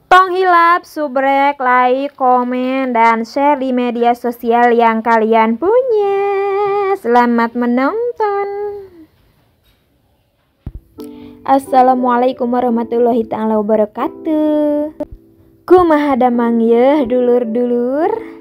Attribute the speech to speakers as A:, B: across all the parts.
A: Tong hilap, subrek, like, komen, dan share di media sosial yang kalian punya. Selamat menonton. Assalamualaikum warahmatullahi ta'ala wabarakatuh. Kumaha damang yeuh dulur-dulur.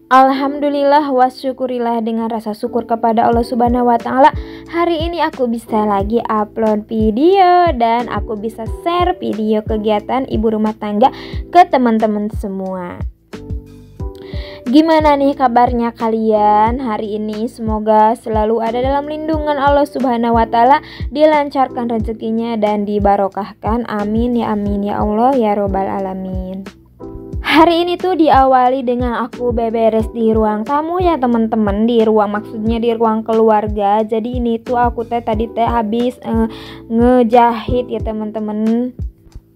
A: Alhamdulillah wa syukurillah, dengan rasa syukur kepada Allah Subhanahu wa taala, hari ini aku bisa lagi upload video dan aku bisa share video kegiatan ibu rumah tangga ke teman-teman semua. Gimana nih kabarnya kalian hari ini? Semoga selalu ada dalam lindungan Allah Subhanahu wa taala, dilancarkan rezekinya dan dibarokahkan. Amin ya Allah ya robbal alamin. Hari ini tuh diawali dengan aku beberes di ruang tamu ya teman-teman, maksudnya di ruang keluarga. Jadi ini tuh aku tadi habis ngejahit ya teman-teman.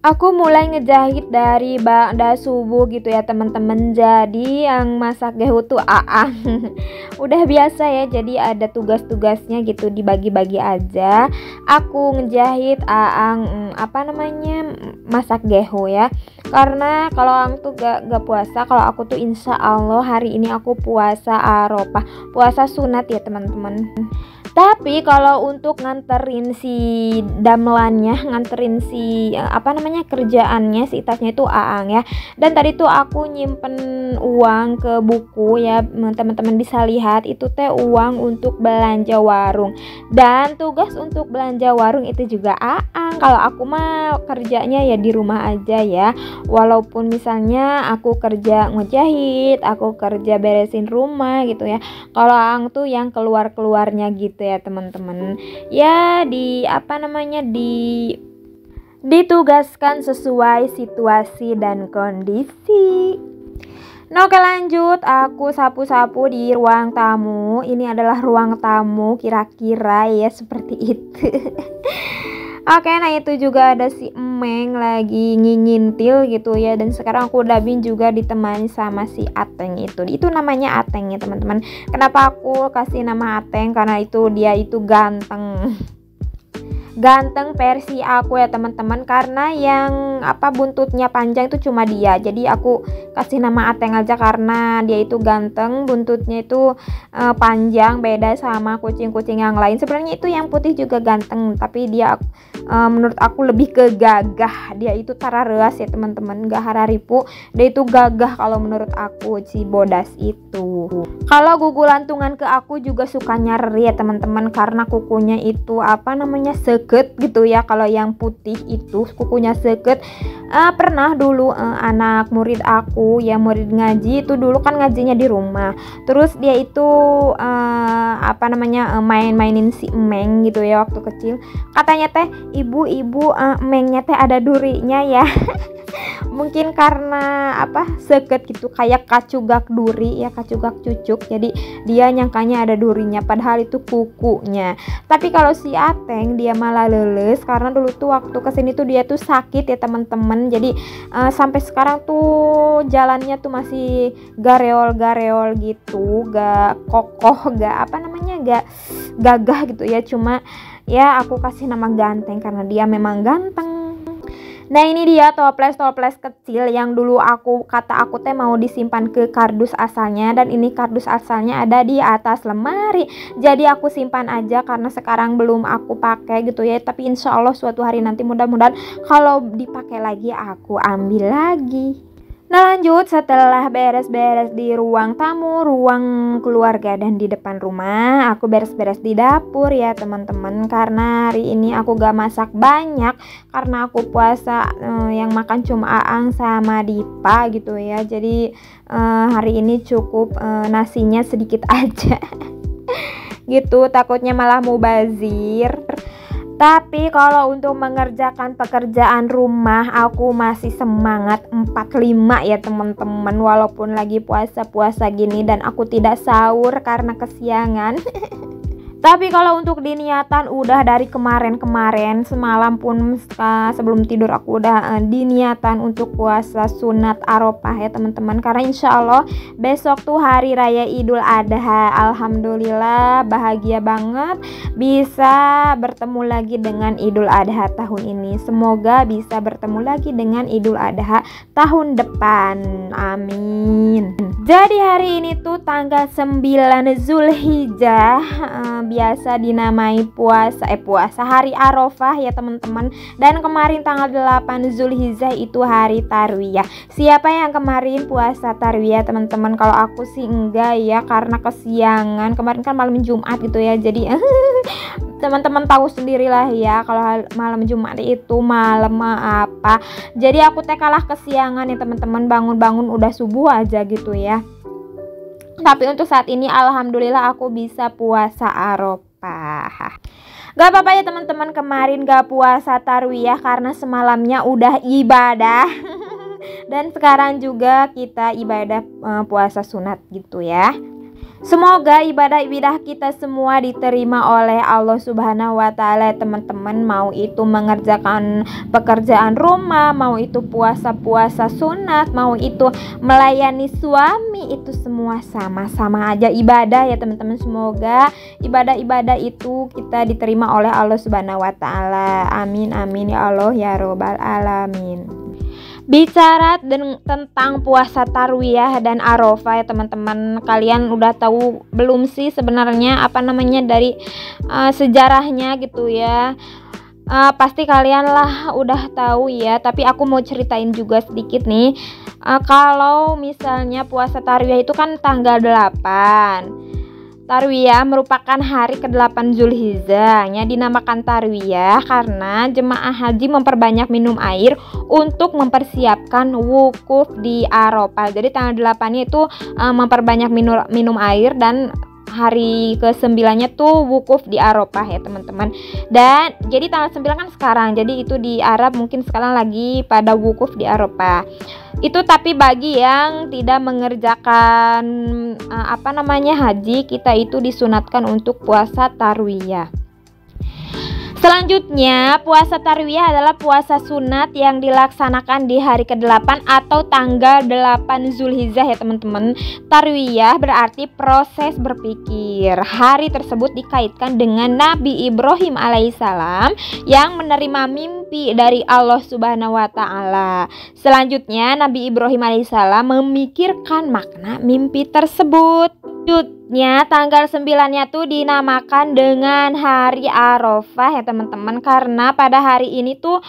A: Aku mulai ngejahit dari ba'da subuh gitu ya teman-teman. Jadi yang masak gehu tuh Aang. Udah biasa ya, jadi ada tugas-tugasnya gitu, dibagi-bagi aja. Aku ngejahit, Aang masak gehu ya. Karena kalau Aang tuh gak puasa, kalau aku tuh insya Allah hari ini aku puasa Arafah, puasa sunat ya teman-teman. Tapi kalau untuk nganterin si damelannya, nganterin si kerjaannya, si tasnya itu Aang ya. Dan tadi tuh aku nyimpen uang ke buku ya, teman-teman bisa lihat itu teh uang untuk belanja warung. Dan tugas untuk belanja warung itu juga Aang. Kalau aku mah kerjanya ya di rumah aja ya. Walaupun misalnya aku kerja ngejahit, aku kerja beresin rumah gitu ya. Kalau Aang tuh yang keluar-keluarnya gitu ya teman-teman, ya ditugaskan sesuai situasi dan kondisi. Nah, oke lanjut, aku sapu-sapu di ruang tamu. Ini adalah ruang tamu kira-kira ya seperti itu. Oke, nah itu juga ada si Emeng lagi ngingintil gitu ya. Dan sekarang aku Dabin juga ditemani sama si Ateng itu. Itu namanya Ateng ya teman-teman. Kenapa aku kasih nama Ateng? Karena dia itu ganteng. Ganteng versi aku ya teman-teman, karena yang buntutnya panjang itu cuma dia. Jadi aku kasih nama Ateng aja karena dia itu ganteng, buntutnya itu panjang, beda sama kucing-kucing yang lain. Sebenarnya itu yang putih juga ganteng, tapi dia menurut aku lebih ke gagah. Dia itu tarareas ya teman-teman, gak hararipu. Dia itu gagah kalau menurut aku, si bodas itu. Kalau gugu lantungan ke aku juga suka nyeri ya teman-teman, karena kukunya itu seket gitu ya. Kalau yang putih itu kukunya seket. Pernah dulu anak murid aku ya, murid ngaji itu dulu kan ngajinya di rumah. Terus dia itu main-mainin si Emeng gitu ya waktu kecil. Katanya teh ibu Emengnya teh ada durinya ya. Mungkin karena seket gitu, kayak kacugak duri ya, kacugak cucuk. Jadi dia nyangkanya ada durinya, padahal itu kukunya. Tapi kalau si Ateng dia malah leles, karena dulu tuh waktu kesini tuh dia tuh sakit ya teman-teman. Jadi sampai sekarang tuh jalannya tuh masih gareol-gareol gitu, gak kokoh, gak gak gagah gitu ya. Cuma ya aku kasih nama ganteng karena dia memang ganteng. Nah ini dia toples kecil yang dulu aku teh mau disimpan ke kardus asalnya. Dan ini kardus asalnya ada di atas lemari. Jadi aku simpan aja karena sekarang belum aku pakai gitu ya. Tapi insya Allah suatu hari nanti mudah-mudahan kalau dipakai lagi aku ambil lagi. Nah lanjut, setelah beres-beres di ruang tamu, ruang keluarga, dan di depan rumah, aku beres-beres di dapur ya teman-teman. Karena hari ini aku gak masak banyak, karena aku puasa, yang makan cuma Aang sama Dipa gitu ya. Jadi hari ini cukup nasinya sedikit aja. Gitu, takutnya malah mubazir. Tapi kalau untuk mengerjakan pekerjaan rumah aku masih semangat 45 ya teman-teman, walaupun lagi puasa-puasa gini dan aku tidak sahur karena kesiangan. Tapi kalau untuk diniatan udah dari kemarin semalam pun sebelum tidur aku udah diniatan untuk puasa sunat Arafah ya teman-teman, karena insya Allah besok tuh hari raya Idul Adha. Alhamdulillah bahagia banget bisa bertemu lagi dengan Idul Adha tahun ini. Semoga bisa bertemu lagi dengan Idul Adha tahun depan, amin. Jadi hari ini tuh tanggal 9 Zulhijjah, biasa dinamai puasa hari Arafah ya teman-teman. Dan kemarin tanggal 8 Zulhijjah itu hari tarwiyah. Siapa yang kemarin puasa tarwiyah teman-teman? Kalau aku sih enggak ya, karena kesiangan. Kemarin kan malam Jumat gitu ya. Jadi teman-teman tahu sendirilah ya, kalau malam Jumat itu malam apa. Jadi aku kalah kesiangan ya teman-teman, bangun-bangun udah subuh aja gitu ya. Tapi untuk saat ini alhamdulillah aku bisa puasa Arafah. Gak apa-apa ya teman-teman, kemarin gak puasa tarwiyah karena semalamnya udah ibadah. Dan sekarang juga kita ibadah puasa sunat gitu ya. Semoga ibadah-ibadah kita semua diterima oleh Allah Subhanahu wa Ta'ala teman-teman. Mau itu mengerjakan pekerjaan rumah, mau itu puasa-puasa sunat, mau itu melayani suami, itu semua sama-sama aja ibadah ya teman-teman. Semoga ibadah-ibadah itu kita diterima oleh Allah Subhanahu wa Ta'ala. Amin amin ya Allah ya Robbal alamin. Bicara tentang puasa tarwiyah dan Arafah ya teman-teman, kalian udah tahu belum sih sebenarnya apa namanya dari sejarahnya gitu ya? Pasti kalian lah udah tahu ya, tapi aku mau ceritain juga sedikit nih. Kalau misalnya puasa tarwiyah itu kan tanggal 8. Tarwiyah merupakan hari ke-8 Zulhijjah. Dinamakan tarwiyah karena jemaah haji memperbanyak minum air untuk mempersiapkan wukuf di Arafah. Jadi tanggal 8-nya itu memperbanyak minum air, dan hari ke-9-nya tuh wukuf di Arafah ya teman-teman. Dan jadi tanggal 9 kan sekarang, jadi itu di Arab mungkin sekarang lagi pada wukuf di Arafah. Itu tapi bagi yang tidak mengerjakan haji, kita itu disunatkan untuk puasa tarwiyah. Selanjutnya, puasa tarwiyah adalah puasa sunat yang dilaksanakan di hari ke-8 atau tanggal 8 Zulhijjah ya teman-teman. Tarwiyah berarti proses berpikir. Hari tersebut dikaitkan dengan Nabi Ibrahim alaihissalam yang menerima mimpi dari Allah Subhanahu wa Ta'ala. Selanjutnya, Nabi Ibrahim alaihissalam memikirkan makna mimpi tersebut. Selanjutnya tanggal 9-nya tuh dinamakan dengan hari Arafah ya teman-teman, karena pada hari ini tuh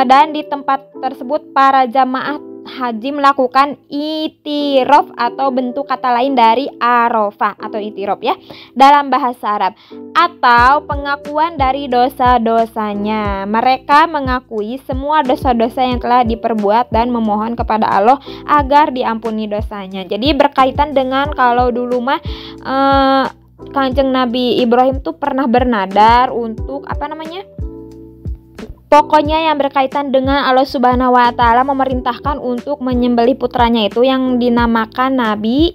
A: dan di tempat tersebut para jamaah haji melakukan itiraf atau bentuk kata lain dari Arafah atau itiraf ya dalam bahasa Arab, atau pengakuan dari dosa-dosanya. Mereka mengakui semua dosa-dosa yang telah diperbuat dan memohon kepada Allah agar diampuni dosanya. Jadi berkaitan dengan kalau dulu mah Kanjeng Nabi Ibrahim tuh pernah bernadar untuk pokoknya yang berkaitan dengan Allah Subhanahu wa Ta'ala memerintahkan untuk menyembelih putranya itu yang dinamakan Nabi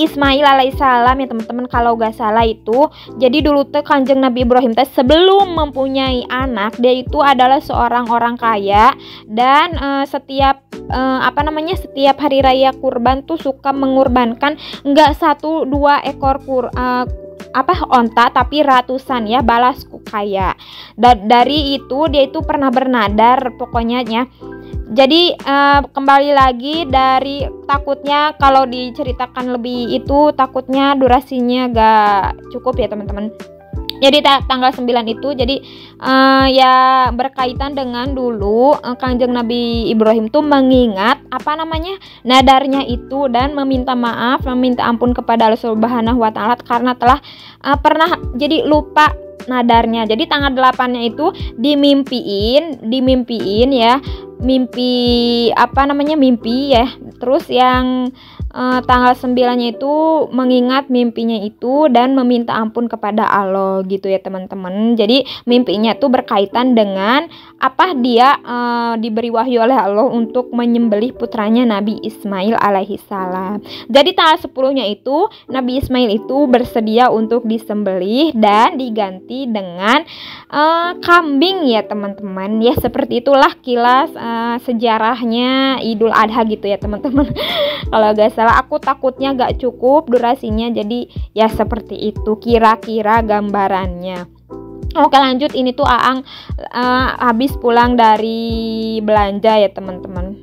A: Ismail alaihissalam ya teman-teman, kalau gak salah itu. Jadi dulu tuh Kanjeng Nabi Ibrahim sebelum mempunyai anak, dia itu adalah seorang orang kaya, dan setiap hari raya kurban tuh suka mengorbankan nggak 1-2 ekor onta, tapi ratusan ya, balasku kaya. Dari itu dia itu pernah bernadar pokoknya ya. Jadi kembali lagi dari takutnya kalau diceritakan lebih itu takutnya durasinya gak cukup ya teman-teman. Jadi tanggal 9 itu jadi ya berkaitan dengan dulu Kanjeng Nabi Ibrahim tuh mengingat nadarnya itu dan meminta maaf, meminta ampun kepada Allah Subhanahu wa Ta'ala karena telah pernah jadi lupa nadarnya. Jadi tanggal 8-nya itu dimimpiin ya. Mimpi ya. Terus yang tanggal 9-nya itu mengingat mimpinya itu dan meminta ampun kepada Allah gitu ya teman-teman. Jadi mimpinya tuh berkaitan dengan apa dia diberi wahyu oleh Allah untuk menyembelih putranya Nabi Ismail alaihi salam. Jadi tanggal 10-nya itu Nabi Ismail itu bersedia untuk disembelih dan diganti dengan kambing ya teman-teman. Ya seperti itulah kilas sejarahnya Idul Adha gitu ya teman-teman. Kalau gak salah aku takutnya gak cukup durasinya, jadi ya seperti itu kira-kira gambarannya. Oke lanjut, ini tuh Aang habis pulang dari belanja ya teman-teman.